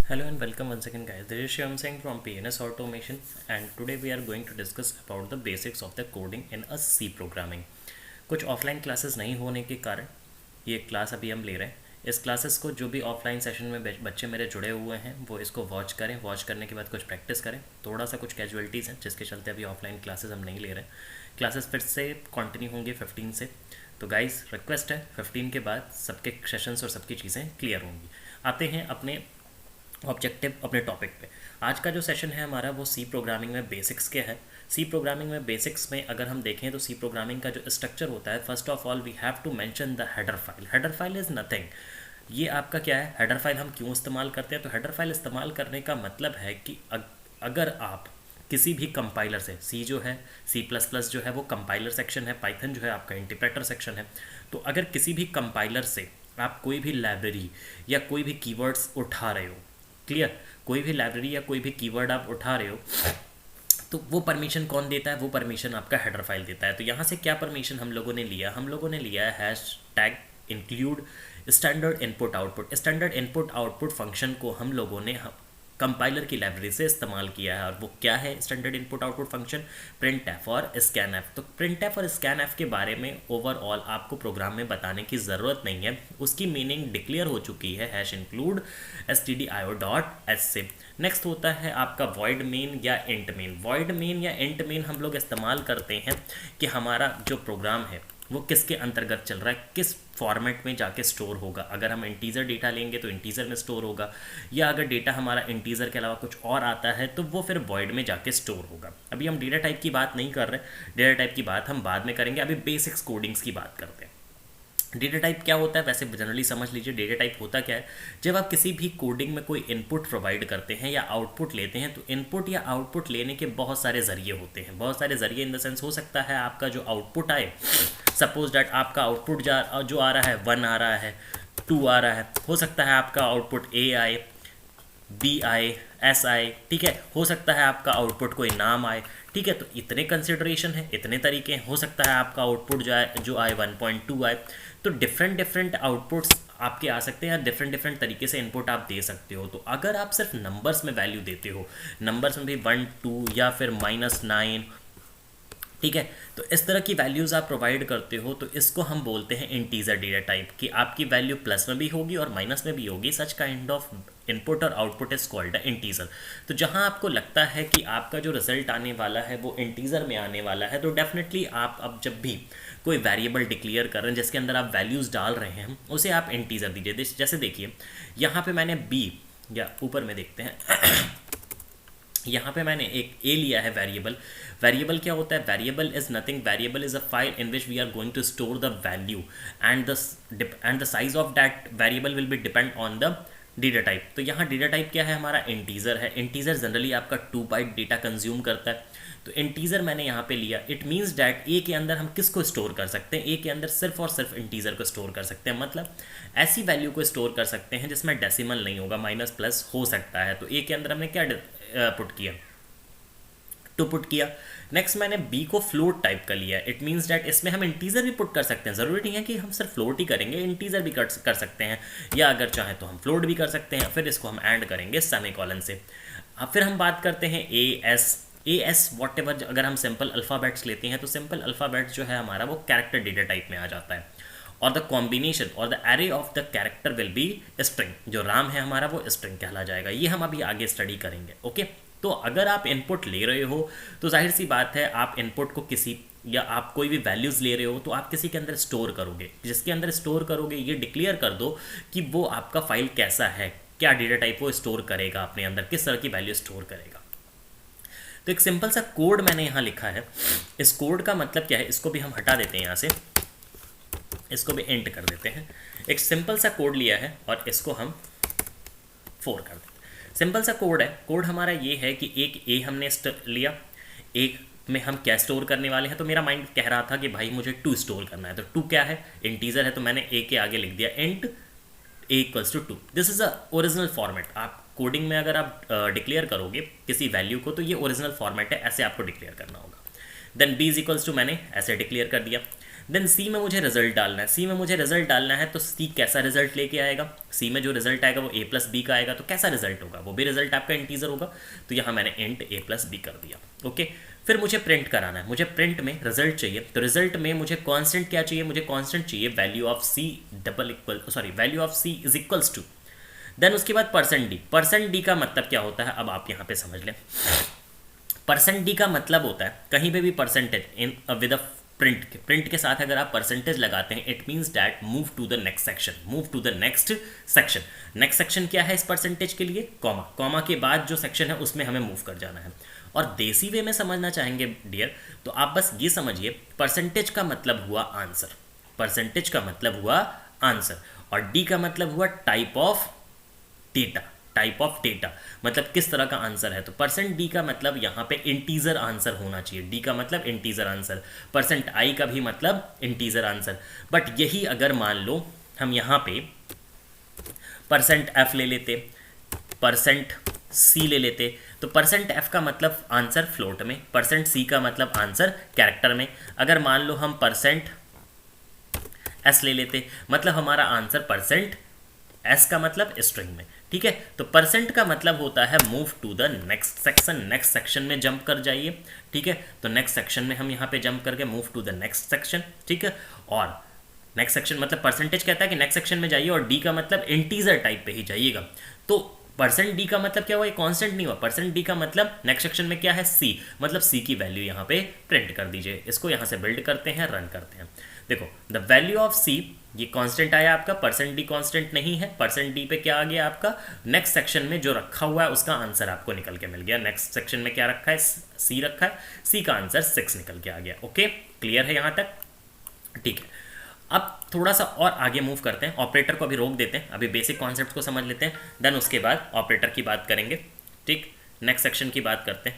Hello and welcome once again guys. This is Shyam Singh from PNS Automation and today we are going to discuss about the basics of the coding in a C programming. कुछ offline classes नहीं होने के कारण ये class अभी हम ले रहे हैं. इस क्लासेस को जो भी ऑफलाइन सेशन में बच्चे मेरे जुड़े हुए हैं वो इसको वॉच करें. वॉच करने के बाद कुछ प्रैक्टिस करें. थोड़ा सा कुछ कैजुअलिटीज़ हैं जिसके चलते अभी ऑफलाइन क्लासेस हम नहीं ले रहे हैं. क्लासेस फिर से कंटिन्यू होंगी 15 से. तो गाइस रिक्वेस्ट है 15 के बाद सबके सेशंस और सबकी चीज़ें क्लियर होंगी. आते हैं अपने ऑब्जेक्टिव अपने टॉपिक पे. आज का जो सेशन है हमारा वो सी प्रोग्रामिंग में बेसिक्स के है. सी प्रोग्रामिंग में बेसिक्स में अगर हम देखें तो सी प्रोग्रामिंग का जो स्ट्रक्चर होता है, first of all we have to mention the header file. Header file is nothing. ये आपका क्या है, हेडर फाइल हम क्यों इस्तेमाल करते हैं? तो हेडर फाइल इस्तेमाल करने का मतलब है कि अगर आप किसी भी कंपाइलर से, सी जो है सी प्लस प्लस जो है वो कंपाइलर सेक्शन है, पाइथन जो है आपका इंटरप्रेटर सेक्शन है. तो अगर किसी भी कंपाइलर से आप कोई भी लाइब्रेरी या कोई भी कीवर्ड्स उठा रहे हो, क्लियर, कोई भी लाइब्रेरी या कोई भी कीवर्ड आप उठा रहे हो, तो वो परमिशन कौन देता है? वो परमिशन आपका हेडर फाइल देता है. तो यहाँ से क्या परमिशन हम लोगों ने लिया? हम लोगों ने लिया है hash tag include standard input output. Standard input output function को हम लोगों ने कंपाइलर की लाइब्रेरी से इस्तेमाल किया है. और वो क्या है standard input output function? Print F और स्कैन एफ. तो प्रिंट एफ और स्कैन एफ के बारे में ओवरऑल आपको प्रोग्राम में बताने की ज़रूरत नहीं है. उसकी मीनिंग डिक्लेयर हो चुकी है हैश इंक्लूड stdio.h से. नेक्स्ट होता है आपका वॉइड मेन या इंट मेन. वॉइड मेन या इंट मेन हम लोग इस्तेमाल करते हैं कि हमारा जो प्रोग्राम है वो किसके अंतर्गत चल रहा है, किस फॉर्मेट में जाके स्टोर होगा. अगर हम इंटीजर डेटा लेंगे तो इंटीजर में स्टोर होगा, या अगर डेटा हमारा इंटीजर के अलावा कुछ और आता है तो वो फिर वॉइड में जाके स्टोर होगा. अभी हम डेटा टाइप की बात नहीं कर रहे. डेटा टाइप की बात हम बाद में करेंगे. अभी बेसिक्स कोडिंग्स की बात करते हैं. डेटा टाइप क्या होता है? वैसे जनरली समझ लीजिए डेटा टाइप होता क्या है. जब आप किसी भी कोडिंग में कोई इनपुट प्रोवाइड करते हैं या आउटपुट लेते हैं तो इनपुट या आउटपुट लेने के बहुत सारे ज़रिए होते हैं. बहुत सारे ज़रिए इन द सेंस हो सकता है आपका जो आउटपुट आए, सपोज डैट आपका आउटपुट जो आ रहा है 1 आ रहा है, 2 आ रहा है. हो सकता है आपका आउटपुट ए आए, बी आए, एस आए. ठीक है, हो सकता है आपका आउटपुट कोई नाम आए. ठीक है, तो इतने कंसिडरेशन है, इतने तरीके हैं. हो सकता है आपका आउटपुट जो आए 1.2 आए. तो डिफरेंट आउटपुट्स आपके आ सकते हैं, डिफरेंट तरीके से इनपुट आप दे सकते हो. तो अगर आप सिर्फ नंबर्स में वैल्यू देते हो, नंबर्स में भी 1 2 या फिर -9, ठीक है, तो इस तरह की वैल्यूज़ आप प्रोवाइड करते हो तो इसको हम बोलते हैं इंटीजर डेटा टाइप. कि आपकी वैल्यू प्लस में भी होगी और माइनस में भी होगी. सच काइंड ऑफ इनपुट और आउटपुट इज कॉल्ड इंटीजर. तो जहां आपको लगता है कि आपका जो रिजल्ट आने वाला है वो इंटीजर में आने वाला है, तो डेफिनेटली आप अब जब भी कोई वेरिएबल डिक्लेयर कर रहे हैं जिसके अंदर आप वैल्यूज़ डाल रहे हैं उसे आप इंटीजर दीजिए. जैसे देखिए यहाँ पे मैंने बी, या ऊपर में देखते हैं यहाँ पे मैंने एक ए लिया है वेरिएबल. वेरिएबल क्या होता है? Variable is nothing. Variable is a file in which we are going to store the value and the size of that variable will be depend on the data type. तो यहाँ data type क्या है? हमारा integer है. Integer generally आपका 2 byte data consume करता है. तो इंटीजर मैंने यहाँ पे लिया. इट मीन्स डैट ए के अंदर हम किसको स्टोर कर सकते हैं? ए के अंदर सिर्फ और सिर्फ इंटीजर को स्टोर कर सकते हैं. मतलब ऐसी वैल्यू को स्टोर कर सकते हैं जिसमें डेसिमल नहीं होगा, माइनस प्लस हो सकता है. तो ए के अंदर हमने क्या पुट किया? 2 पुट किया. नेक्स्ट मैंने बी को फ्लोट टाइप का लिया. इट मीन्स डैट इसमें हम इंटीजर भी पुट कर सकते हैं. ज़रूरी नहीं है कि हम सिर्फ फ्लोट ही करेंगे, इंटीजर भी कर सकते हैं, या अगर चाहें तो हम फ्लोट भी कर सकते हैं. फिर इसको हम ऐड करेंगे सेमीकोलन से. अब फिर हम बात करते हैं ए एस वॉट एवर. अगर हम सिंपल अल्फ़ाबेट्स लेते हैं तो सिंपल अल्फ़ाबेट्स जो है हमारा वो कैरेक्टर डेटा टाइप में आ जाता है. और द कॉम्बिनेशन और the array of the character will be string. जो राम है हमारा वो स्ट्रिंग कहला जाएगा. ये हम अभी आगे स्टडी करेंगे. ओके, तो अगर आप इनपुट ले रहे हो तो जाहिर सी बात है आप इनपुट को किसी, या आप कोई भी वैल्यूज़ ले रहे हो तो आप किसी के अंदर स्टोर करोगे. जिसके अंदर स्टोर करोगे ये डिक्लेयर कर दो कि वो आपका फाइल कैसा है, क्या डेटा टाइप वो स्टोर करेगा अपने अंदर, किस तरह की वैल्यू स्टोर करेगा. तो एक सिंपल सा कोड मैंने यहाँ लिखा है. इस कोड का मतलब क्या है? इसको भी हम हटा देते हैं यहाँ से, इसको भी एंड कर देते हैं. एक सिंपल सा कोड लिया है और इसको हम 4 कर देते हैं. सिंपल सा कोड है. कोड हमारा ये है कि एक ए हमने लिया. एक में हम क्या स्टोर करने वाले हैं? तो मेरा माइंड कह रहा था कि भाई मुझे 2 स्टोर करना है. तो 2 क्या है? इंटीजर है. तो मैंने ए के आगे लिख दिया int a equals to 2. This is a original format. आप कोडिंग में अगर आप डिक्लेयर करोगे किसी वैल्यू को तो ये ओरिजिनल फॉर्मेट है, ऐसे आपको डिक्लेयर करना होगा. Then b is equals to मैंने ऐसे डिक्लेयर कर दिया. देन सी में मुझे रिजल्ट डालना है, सी में मुझे रिजल्ट डालना है, तो सी कैसा रिजल्ट लेके आएगा, सी में जो रिजल्ट आएगा वो ए प्लस बी का आएगा, तो कैसा रिजल्ट होगा, वो भी रिजल्ट आपका इंटीजर होगा, तो यहाँ मैंने इंट ए प्लस बी कर दिया। ओके, फिर मुझे प्रिंट कराना है, मुझे प्रिंट में रिजल्ट चाहिए, तो रिजल्ट में मुझे कांस्टेंट क्या चाहिए, मुझे कांस्टेंट चाहिए value of c double equal sorry value of c is equals to, then उसके बाद परसेंट डी। परसेंट डी का मतलब क्या होता है, अब आप यहाँ पे समझ लें। परसेंट डी का मतलब होता है कहीं पे भी percentage in with a print के साथ अगर आप परसेंटेज लगाते हैं, it means that move to the next section, move to the next section. Next section क्या है इस परसेंटेज के लिए, कॉमा, कॉमा के बाद जो सेक्शन है उसमें हमें मूव कर जाना है। और देसी वे में समझना चाहेंगे डियर, तो आप बस ये समझिए परसेंटेज का मतलब हुआ आंसर, परसेंटेज का मतलब हुआ आंसर, और डी का मतलब हुआ type of data, type of data मतलब किस तरह का आंसर है। तो परसेंट डी का मतलब यहाँ पे इंटीजर आंसर होना चाहिए, डी का मतलब इंटीजर आंसर, परसेंट आई का भी मतलब इंटीजर आंसर। बट यही अगर मान लो हम यहाँ पे परसेंट एफ ले लेते, परसेंट सी ले लेते, तो परसेंट एफ का मतलब आंसर फ्लोट में, परसेंट सी का मतलब आंसर कैरेक्टर में। अगर मान लो हम परसेंट एस ले लेते, मतलब हमारा आंसर परसेंट एस का मतलब स्ट्रिंग में, ठीक है। तो परसेंट का मतलब होता है move to the next section, next section में जंप कर जाइए, ठीक है। तो नेक्स्ट सेक्शन में हम यहाँ पे जंप करके move to the next section, ठीक है। और नेक्स्ट सेक्शन मतलब परसेंटेज कहता है कि नेक्स्ट सेक्शन में जाइए, और डी का मतलब इंटीजर टाइप पे ही जाइएगा। तो परसेंट डी का मतलब क्या हुआ, ये कांस्टेंट नहीं हुआ, परसेंट डी का मतलब नेक्स्ट सेक्शन में क्या है, सी, मतलब सी की वैल्यू यहाँ पे प्रिंट कर दीजिए। इसको यहाँ से बिल्ड करते हैं, रन करते हैं। देखो द वैल्यू ऑफ सी, ये कांस्टेंट आया आपका, परसेंट डी कांस्टेंट नहीं है, परसेंट डी पे क्या आ गया आपका, नेक्स्ट सेक्शन में जो रखा हुआ है उसका आंसर आपको निकल के मिल गया। नेक्स्ट सेक्शन में क्या रखा है, सी रखा है, सी का आंसर 6 निकल के आ गया। ओके, क्लियर है यहाँ तक, ठीक है। अब थोड़ा सा और आगे मूव करते हैं, ऑपरेटर को अभी रोक देते हैं, अभी बेसिक कॉन्सेप्ट को समझ लेते हैं, देन उसके बाद ऑपरेटर की बात करेंगे, ठीक। नेक्स्ट सेक्शन की बात करते हैं।